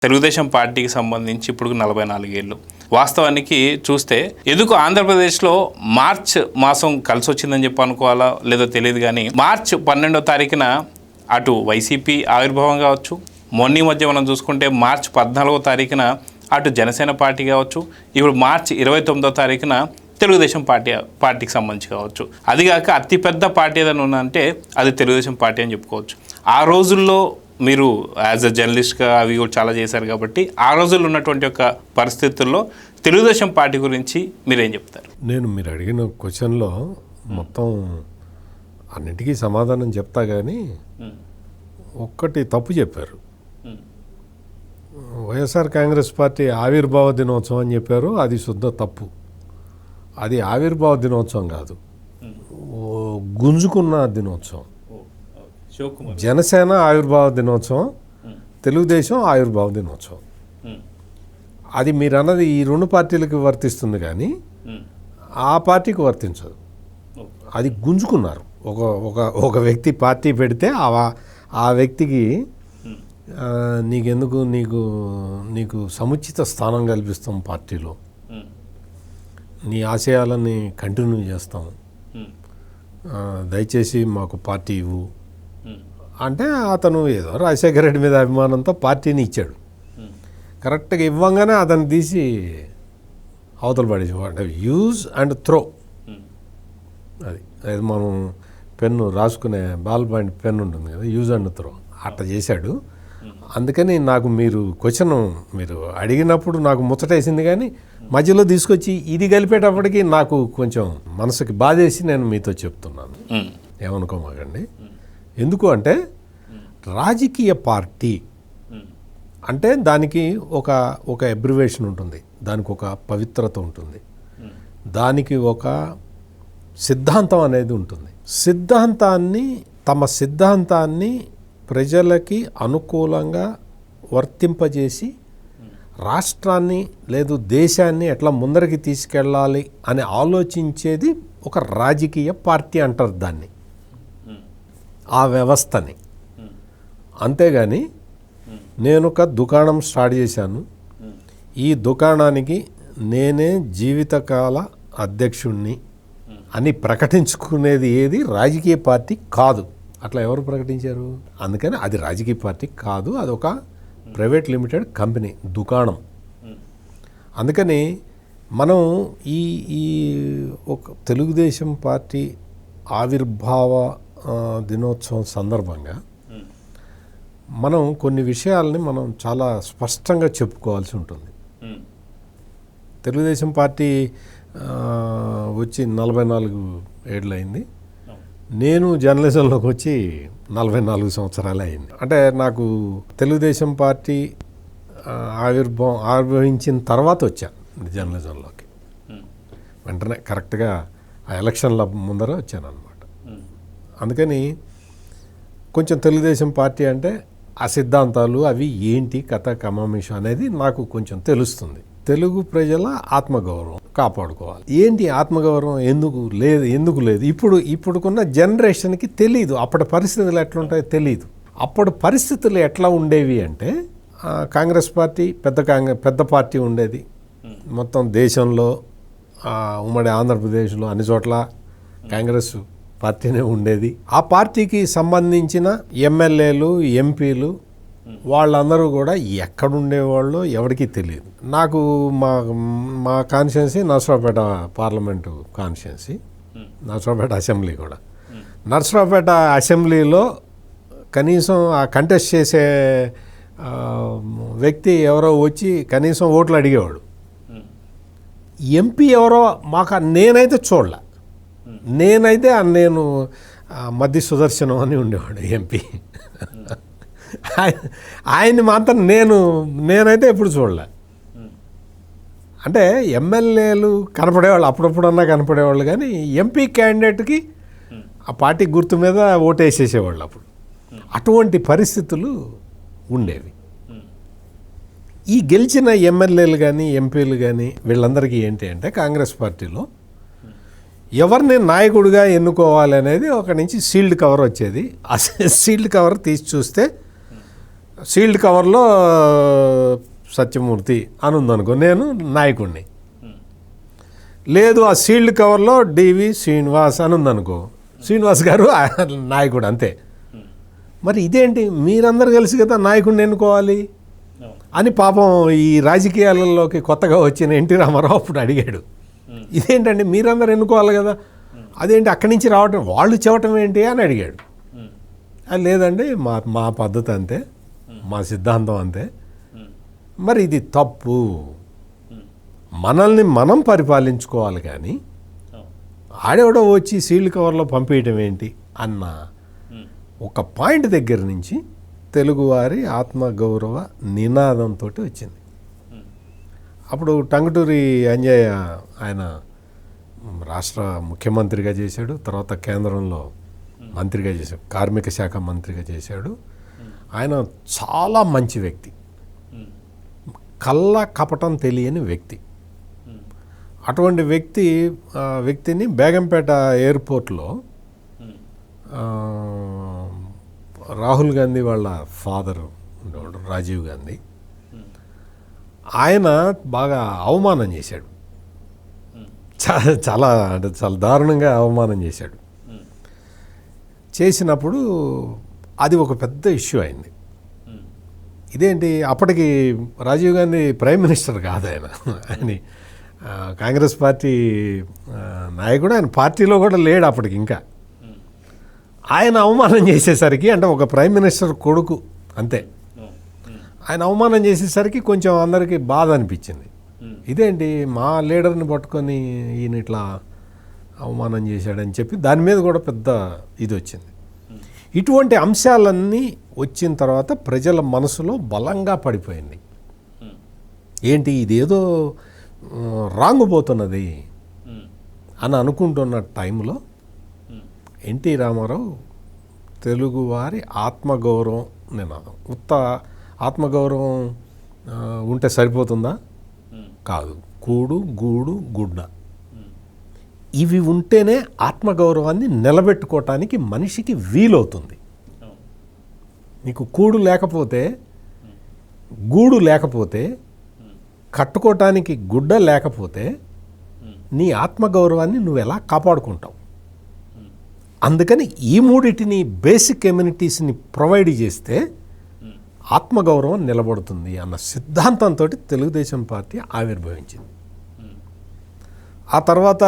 తెలుగుదేశం పార్టీకి సంబంధించి ఇప్పుడు 44 ఏళ్ళు వాస్తవానికి చూస్తే ఎందుకు ఆంధ్రప్రదేశ్లో మార్చ్ మాసం కలిసి వచ్చిందని చెప్పి అనుకోవాలా లేదో తెలియదు కానీ మార్చ్ 12వ తారీఖున అటు వైసీపీ ఆవిర్భావం కావచ్చు, మొన్న మధ్య మనం చూసుకుంటే మార్చ్ 14వ తారీఖున అటు జనసేన పార్టీ కావచ్చు, ఇప్పుడు మార్చ్ 29వ తారీఖున తెలుగుదేశం పార్టీకి సంబంధించి కావచ్చు. అదిగాక అతిపెద్ద పార్టీ ఏదైనా ఉందంటే అది తెలుగుదేశం పార్టీ అని చెప్పుకోవచ్చు. ఆ రోజుల్లో మీరు యాజ్ అ జర్నలిస్ట్గా అవి కూడా చాలా చేశారు కాబట్టి ఆ రోజుల్లో ఉన్నటువంటి ఒక పరిస్థితుల్లో తెలుగుదేశం పార్టీ గురించి మీరేం చెప్తారు? మీరు అడిగిన క్వశ్చన్లో మొత్తం అన్నిటికీ సమాధానం చెప్తా కానీ ఒక్కటి తప్పు చెప్పారు. వైఎస్ఆర్ కాంగ్రెస్ పార్టీ ఆవిర్భావ దినోత్సవం అని చెప్పారు. అది శుద్ధ తప్పు. అది ఆవిర్భావ దినోత్సవం కాదు, గుంజుకున్న దినోత్సవం. జనసేన ఆవిర్భావ దినోత్సవం, తెలుగుదేశం ఆవిర్భావ దినోత్సవం. అది మీరు అన్నది ఈ రెండు పార్టీలకు వర్తిస్తుంది కానీ ఆ పార్టీకి వర్తించదు. అది గుంజుకున్నారు. ఒక వ్యక్తి పార్టీ పెడితే ఆ వ్యక్తికి నీకెందుకు నీకు సముచిత స్థానం కల్పిస్తాం, పార్టీలో నీ ఆశయాలని కంటిన్యూ చేస్తాం, దయచేసి మాకు పార్టీ ఇవ్వు అంటే అతను ఏదో రాజశేఖర రెడ్డి మీద అభిమానంతో పార్టీని ఇచ్చాడు. కరెక్ట్గా ఇవ్వంగానే అతను తీసి అవతల పడేసి యూజ్ అండ్ త్రో. అది మనం పెన్ను రాసుకునే బాల్ పాయింట్ పెన్ ఉంటుంది కదా, యూజ్ అండ్ త్రో అట్లా చేశాడు. అందుకని నాకు మీరు క్వశ్చన్ మీరు అడిగినప్పుడు నాకు ముచ్చటేసింది కానీ మధ్యలో తీసుకొచ్చి ఇది కలిపేటప్పటికి నాకు కొంచెం మనసుకి బాధేసి నేను మీతో చెప్తున్నాను, ఏమనుకోమాకండి. ఎందుకు అంటే రాజకీయ పార్టీ అంటే దానికి ఒక అబ్రివేషన్ ఉంటుంది, దానికి ఒక పవిత్రత ఉంటుంది, దానికి ఒక సిద్ధాంతం అనేది ఉంటుంది. తమ సిద్ధాంతాన్ని ప్రజలకి అనుకూలంగా వర్తింపజేసి రాష్ట్రాన్ని లేదు దేశాన్ని ఎట్లా ముందరికి తీసుకెళ్ళాలి అని ఆలోచించేది ఒక రాజకీయ పార్టీ అంటారు దాన్ని, ఆ వ్యవస్థని. అంతేగాని నేను ఒక దుకాణం స్టార్ట్ చేశాను, ఈ దుకాణానికి నేనే జీవితకాల అధ్యక్షుణ్ణి అని ప్రకటించుకునేది ఏది రాజకీయ పార్టీ కాదు. అట్లా ఎవరు ప్రకటించారు? అందుకని అది రాజకీయ పార్టీ కాదు, అది ఒక ప్రైవేట్ లిమిటెడ్ కంపెనీ, దుకాణం. అందుకని మనం ఈ ఒక తెలుగుదేశం పార్టీ ఆవిర్భావ దినోత్సవం సందర్భంగా మనం కొన్ని విషయాలని మనం చాలా స్పష్టంగా చెప్పుకోవాల్సి ఉంటుంది. తెలుగుదేశం పార్టీ వచ్చి 44 ఏళ్ళు అయింది. నేను జర్నలిజంలోకి వచ్చి 44 సంవత్సరాలు అయింది. అంటే నాకు తెలుగుదేశం పార్టీ ఆవిర్భవించిన తర్వాత వచ్చాను జర్నలిజంలోకి. వెంటనే కరెక్ట్గా ఆ ఎలక్షన్ల ముందర వచ్చాను అన్నమాట. అందుకని కొంచెం తెలుగుదేశం పార్టీ అంటే ఆ సిద్ధాంతాలు అవి ఏంటి కథ కమామిషం అనేది నాకు కొంచెం తెలుస్తుంది. తెలుగు ప్రజల ఆత్మగౌరవం కాపాడుకోవాలి. ఏంటి ఆత్మగౌరవం ఎందుకు లేదు ఇప్పుడుకున్న జనరేషన్కి తెలియదు. అప్పటి పరిస్థితులు ఎట్లుంటాయో తెలియదు. అప్పటి పరిస్థితులు ఎట్లా ఉండేవి అంటే కాంగ్రెస్ పార్టీ పెద్ద పార్టీ ఉండేది. మొత్తం దేశంలో ఉమ్మడి ఆంధ్రప్రదేశ్లో అన్ని చోట్ల కాంగ్రెస్ పార్టీనే ఉండేది. ఆ పార్టీకి సంబంధించిన ఎమ్మెల్యేలు, ఎంపీలు వాళ్ళందరూ కూడా ఎక్కడుండేవాళ్ళు ఎవరికీ తెలియదు. నాకు మా constituency Narasaraopet parliament constituency, Narasaraopet assembly కూడా. నర్సరావుపేట అసెంబ్లీలో కనీసం ఆ కంటెస్ట్ చేసే వ్యక్తి ఎవరో వచ్చి కనీసం ఓట్లు అడిగేవాడు. ఎంపీ ఎవరో నేనైతే చూడలే. నేను మధ్య సుదర్శనం అని ఉండేవాడు ఎంపీ. ఆయన్ని మాత్రం నేనైతే ఎప్పుడు చూడలే. అంటే ఎమ్మెల్యేలు కనపడేవాళ్ళు, అప్పుడప్పుడన్నా కనపడేవాళ్ళు, కానీ ఎంపీ క్యాండిడేట్కి ఆ పార్టీ గుర్తు మీద ఓటేసేసేవాళ్ళు అప్పుడు. అటువంటి పరిస్థితులు ఉండేవి. ఈ గెలిచిన ఎమ్మెల్యేలు కానీ ఎంపీలు కానీ వీళ్ళందరికీ ఏంటి అంటే కాంగ్రెస్ పార్టీలో ఎవరిని నాయకుడిగా ఎన్నుకోవాలి అనేది ఒక నుంచి సీల్డ్ కవర్ వచ్చేది. ఆ సీల్డ్ కవర్ తీసి చూస్తే సీల్డ్ కవర్లో సత్యమూర్తి అని ఉందనుకో, నేను నాయకుడిని. లేదు ఆ సీల్డ్ కవర్లో డివి శ్రీనివాస్ అని ఉందనుకో, శ్రీనివాస్ గారు నాయకుడు అంతే. మరి ఇదేంటి, మీరందరూ కలిసి కదా నాయకుడిని ఎన్నుకోవాలి అని పాపం ఈ రాజకీయాలలోకి కొత్తగా వచ్చిన ఎన్టీ రామారావు అప్పుడు అడిగాడు. ఇదేంటండి మీరందరూ ఎన్నుకోవాలి కదా, అదేంటి అక్కడి నుంచి రావటం, వాళ్ళు చెప్పటం ఏంటి అని అడిగాడు. అది లేదండి మా పద్ధతి అంతే, మా సిద్ధాంతం అంతే. మరి ఇది తప్పు, మనల్ని మనం పరిపాలించుకోవాలి కానీ ఆడెవడో వచ్చి సీల్డ్ కవర్లో పంపేయటం ఏంటి అన్న ఒక పాయింట్ దగ్గర నుంచి తెలుగువారి ఆత్మగౌరవ నినాదంతో వచ్చింది. అప్పుడు టంగుటూరి అంజయ్య ఆయన రాష్ట్ర ముఖ్యమంత్రిగా చేశాడు, తర్వాత కేంద్రంలో మంత్రిగా చేశాడు, కార్మిక శాఖ మంత్రిగా చేశాడు. ఆయన చాలా మంచి వ్యక్తి, కళ్ళ కపటం తెలియని వ్యక్తి. అటువంటి వ్యక్తిని బేగంపేట ఎయిర్పోర్ట్లో రాహుల్ గాంధీ వాళ్ళ ఫాదర్ ఉండేవాడు రాజీవ్ గాంధీ, ఆయన బాగా అవమానం చేశాడు. చాలా అంటే చాలా దారుణంగా అవమానం చేశాడు. చేసినప్పుడు అది ఒక పెద్ద ఇష్యూ అయింది. ఇదేంటి, అప్పటికి రాజీవ్ గాంధీ ప్రైమ్ మినిస్టర్ కాదు, ఆయన కాంగ్రెస్ పార్టీ నాయకుడు, ఆయన పార్టీలో కూడా లేడు అప్పటికి ఇంకా. ఆయన అవమానం చేసేసరికి, అంటే ఒక ప్రైమ్ మినిస్టర్ కొడుకు అంతే, ఆయన అవమానం చేసేసరికి కొంచెం అందరికీ బాధ అనిపించింది. ఇదేంటి మా లీడర్ని పట్టుకొని ఈయన ఇట్లా అవమానం చేశాడని చెప్పి దాని మీద కూడా పెద్ద ఇది వచ్చింది. ఇటువంటి అంశాలన్నీ వచ్చిన తర్వాత ప్రజల మనసులో బలంగా పడిపోయింది. ఏంటి ఇదేదో రాంగుపోతున్నది అని అనుకుంటున్న టైంలో ఎన్టీ రామారావు తెలుగువారి ఆత్మగౌరవం నినాదం. ఆత్మగౌరవం ఉంటే సరిపోతుందా? కాదు. కూడు గూడు గుడ్డ ఇవి ఉంటేనే ఆత్మగౌరవాన్ని నిలబెట్టుకోవటానికి మనిషికి వీలవుతుంది. నీకు కూడు లేకపోతే, గూడు లేకపోతే, కట్టుకోవటానికి గుడ్డ లేకపోతే నీ ఆత్మగౌరవాన్ని నువ్వు ఎలా కాపాడుకుంటావు? అందుకని ఈ మూడిటిని బేసిక్ ఎమ్యూనిటీస్ని ప్రొవైడ్ చేస్తే ఆత్మగౌరవం నిలబడుతుంది అన్న సిద్ధాంతంతో తెలుగుదేశం పార్టీ ఆవిర్భవించింది. ఆ తర్వాత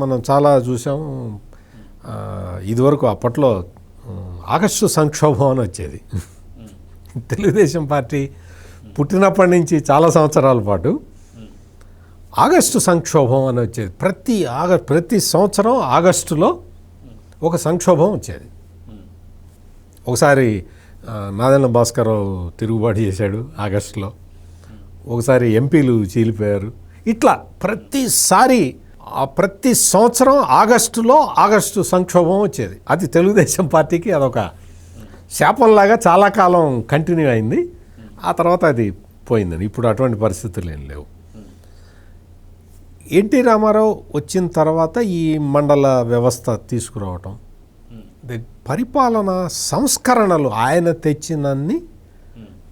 మనం చాలా చూసాము. ఇదివరకు అప్పట్లో ఆగస్టు సంక్షోభం అని వచ్చేది. తెలుగుదేశం పార్టీ పుట్టినప్పటి నుంచి చాలా సంవత్సరాల పాటు ఆగస్టు సంక్షోభం అని వచ్చేది. ప్రతి సంవత్సరం ఆగస్టులో ఒక సంక్షోభం వచ్చేది. ఒకసారి నాదెండ్ల భాస్కరరావు తిరుగుబాటు చేశాడు ఆగస్టులో, ఒకసారి ఎంపీలు చీలిపోయారు. ఇట్లా ప్రతి సంవత్సరం ఆగస్టు సంక్షోభం వచ్చేది. అది తెలుగుదేశం పార్టీకి అదొక శాపంలాగా చాలా కాలం కంటిన్యూ అయింది. ఆ తర్వాత అది పోయిందని. ఇప్పుడు అటువంటి పరిస్థితులు ఏం లేవు. ఎన్టీ రామారావు వచ్చిన తర్వాత ఈ మండల వ్యవస్థ తీసుకురావటం, పరిపాలనా సంస్కరణలు, ఆయన తెచ్చినన్ని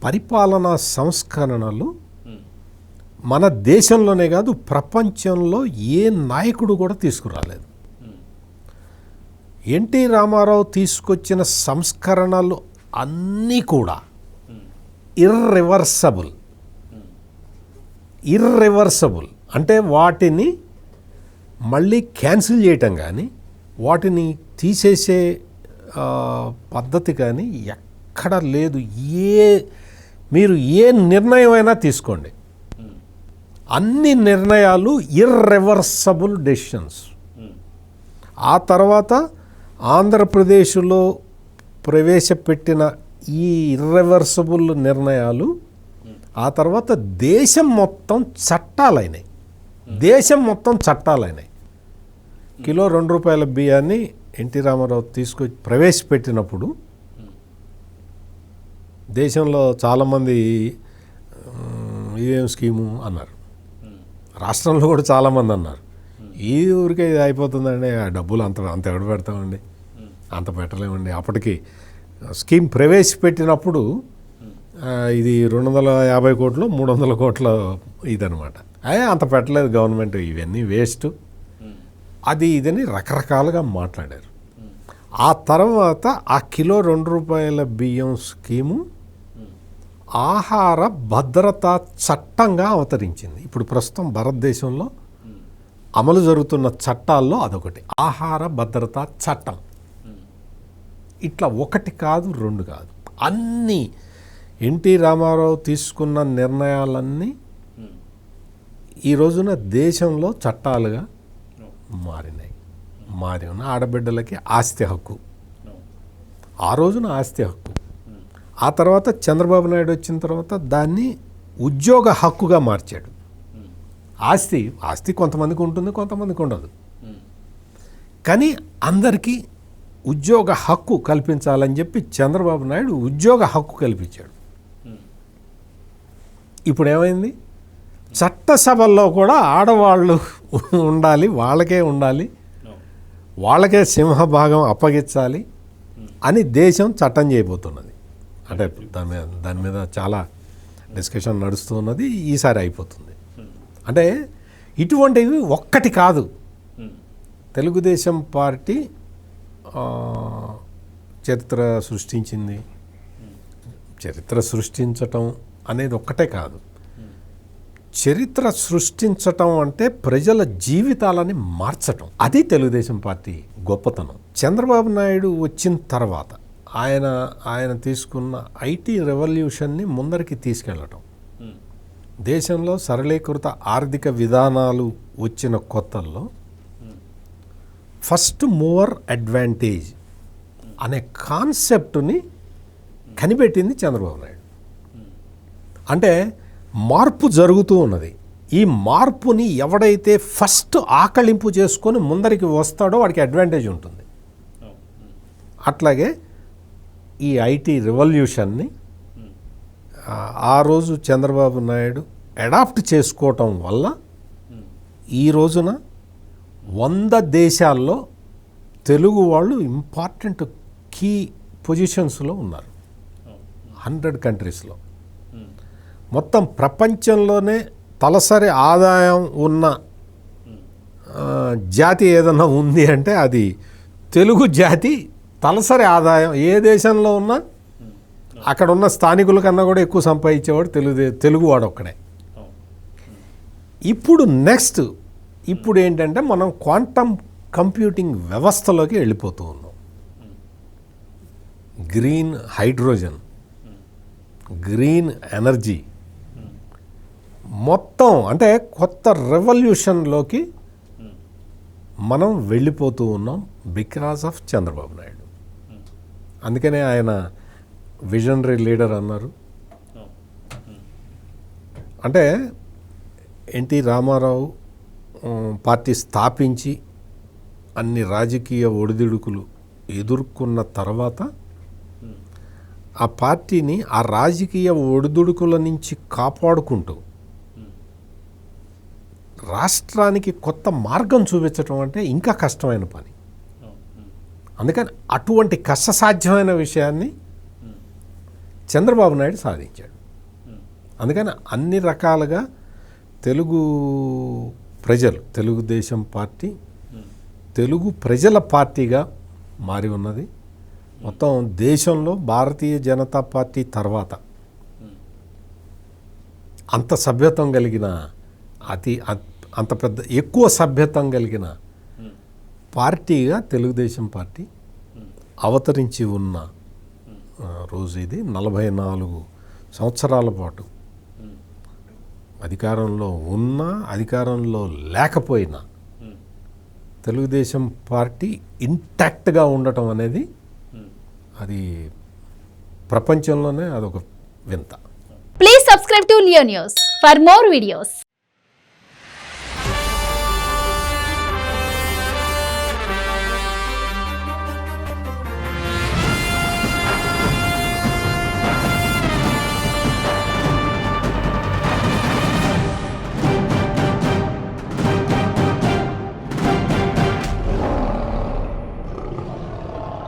పరిపాలనా సంస్కరణలు మన దేశంలోనే కాదు ప్రపంచంలో ఏ నాయకుడు కూడా తీసుకురాలేదు. ఎన్టీ రామారావు తీసుకొచ్చిన సంస్కరణలు అన్నీ కూడా ఇర్రివర్సబుల్ అంటే వాటిని మళ్ళీ క్యాన్సిల్ చేయటం కానీ, వాటిని తీసేసే పద్ధతి కానీ ఎక్కడ లేదు. మీరు ఏ నిర్ణయం అయినా తీసుకోండి, అన్ని నిర్ణయాలు ఇర్రివర్సబుల్ డెసిషన్స్. ఆ తర్వాత ఆంధ్రప్రదేశ్లో ప్రవేశపెట్టిన ఈ ఇర్రివర్సబుల్ నిర్ణయాలు ఆ తర్వాత దేశం మొత్తం చట్టాలైనాయి. కిలో ₹2 బియ్యాన్ని ఎన్టీ రామారావు తీసుకొచ్చి ప్రవేశపెట్టినప్పుడు దేశంలో చాలామంది ఇదేం స్కీము అన్నారు. రాష్ట్రంలో కూడా చాలామంది అన్నారు, ఈ ఊరికే ఇది అయిపోతుందండి, ఆ డబ్బులు అంత ఎవడు పెడతామండి, అంత పెట్టలేమండి. అప్పటికి స్కీమ్ ప్రవేశపెట్టినప్పుడు ఇది 250 కోట్లు 300 కోట్ల ఇదనమాట. అంత పెట్టలేదు గవర్నమెంట్, ఇవన్నీ వేస్ట్ అది ఇదని రకరకాలుగా మాట్లాడారు. ఆ తర్వాత ఆ కిలో 2 రూపాయల బియ్యం స్కీము ఆహార భద్రతా చట్టంగా అవతరించింది. ఇప్పుడు ప్రస్తుతం భారతదేశంలో అమలు జరుగుతున్న చట్టాల్లో అదొకటి, ఆహార భద్రతా చట్టం. ఇట్లా ఒకటి కాదు, రెండు కాదు, అన్నీ ఎన్టీ రామారావు తీసుకున్న నిర్ణయాలన్నీ ఈ రోజున దేశంలో చట్టాలుగా మారినాయి. మారి ఉన్న ఆడబిడ్డలకి ఆస్తి హక్కు, ఆ రోజున ఆస్తి హక్కు. ఆ తర్వాత చంద్రబాబు నాయుడు వచ్చిన తర్వాత దాన్ని ఉద్యోగ హక్కుగా మార్చాడు. ఆస్తి కొంతమందికి ఉంటుంది, కొంతమందికి ఉండదు. కానీ అందరికీ ఉద్యోగ హక్కు కల్పించాలని చెప్పి చంద్రబాబు నాయుడు ఉద్యోగ హక్కు కల్పించాడు. ఇప్పుడు ఏమైంది? చట్టసభల్లో కూడా ఆడవాళ్ళు ఉండాలి, వాళ్ళకే సింహభాగం అప్పగించాలి అని దేశం చట్టం చేయబోతున్నది. అంటే దాని మీద చాలా డిస్కషన్ నడుస్తున్నది. ఈసారి అయిపోతుంది. అంటే ఇటువంటివి ఒక్కటి కాదు. తెలుగుదేశం పార్టీ చరిత్ర సృష్టించింది. చరిత్ర సృష్టించటం అనేది ఒక్కటే కాదు. చరిత్ర సృష్టించటం అంటే ప్రజల జీవితాలని మార్చటం, అది తెలుగుదేశం పార్టీ గొప్పతనం. చంద్రబాబు నాయుడు వచ్చిన తర్వాత ఆయన తీసుకున్న ఐటీ రెవల్యూషన్ని ముందరికి తీసుకెళ్ళటం, దేశంలో సరళీకృత ఆర్థిక విధానాలు వచ్చిన కొత్తల్లో ఫస్ట్ మూవర్ అడ్వాంటేజ్ అనే కాన్సెప్ట్ని కనిపెట్టింది చంద్రబాబు నాయుడు. అంటే మార్పు జరుగుతూ ఉన్నది. ఈ మార్పుని ఎవడైతే ఫస్ట్ ఆకళింపు చేసుకొని ముందరికి వస్తాడో వాడికి అడ్వాంటేజ్ ఉంటుంది. అట్లాగే ఈ ఐటీ రెవల్యూషన్ని ఆ రోజు చంద్రబాబు నాయుడు అడాప్ట్ చేసుకోవటం వల్ల ఈ రోజున 100 దేశాల్లో తెలుగు వాళ్ళు ఇంపార్టెంట్ కీ పొజిషన్స్లో ఉన్నారు. 100 కంట్రీస్లో. మొత్తం ప్రపంచంలోనే తలసరి ఆదాయం ఉన్న జాతి ఏదన్నా ఉంది అంటే అది తెలుగు జాతి. తలసరి ఆదాయం ఏ దేశంలో ఉన్నా అక్కడ ఉన్న స్థానికుల కన్నా కూడా ఎక్కువ సంపాదించేవాడు తెలుగువాడు ఒక్కడే. ఇప్పుడు ఏంటంటే మనం క్వాంటమ్ కంప్యూటింగ్ వ్యవస్థలోకి వెళ్ళిపోతూ ఉన్నాం. గ్రీన్ హైడ్రోజన్, గ్రీన్ ఎనర్జీ, మొత్తం అంటే కొత్త రెవల్యూషన్లోకి మనం వెళ్ళిపోతూ ఉన్నాం బికాస్ ఆఫ్ చంద్రబాబు నాయుడు. అందుకనే ఆయన విజనరీ లీడర్ అన్నారు. అంటే ఎన్టీ రామారావు పార్టీ స్థాపించి అన్ని రాజకీయ ఒడిదుడుకులు ఎదుర్కొన్న తర్వాత ఆ పార్టీని ఆ రాజకీయ ఒడిదుడుకుల నుంచి కాపాడుకుంటూ రాష్ట్రానికి కొత్త మార్గం చూపించడం అంటే ఇంకా కష్టమైన పని. అందుకని అటువంటి కష్టసాధ్యమైన విషయాన్ని చంద్రబాబు నాయుడు సాధించాడు. అందుకని అన్ని రకాలుగా తెలుగు ప్రజలు, తెలుగుదేశం పార్టీ తెలుగు ప్రజల పార్టీగా మారి ఉన్నది. మొత్తం దేశంలో భారతీయ జనతా పార్టీ తర్వాత అంత సభ్యత్వం కలిగిన అంత పెద్ద ఎక్కువ సభ్యత్వం కలిగిన పార్టీగా తెలుగుదేశం పార్టీ అవతరించి ఉన్న రోజు ఇది. 44 సంవత్సరాల పాటు అధికారంలో ఉన్నా అధికారంలో లేకపోయినా తెలుగుదేశం పార్టీ ఇంటాక్ట్గా ఉండటం అనేది అది ప్రపంచంలోనే అదొక వింత. Please subscribe to Leo news for more videos.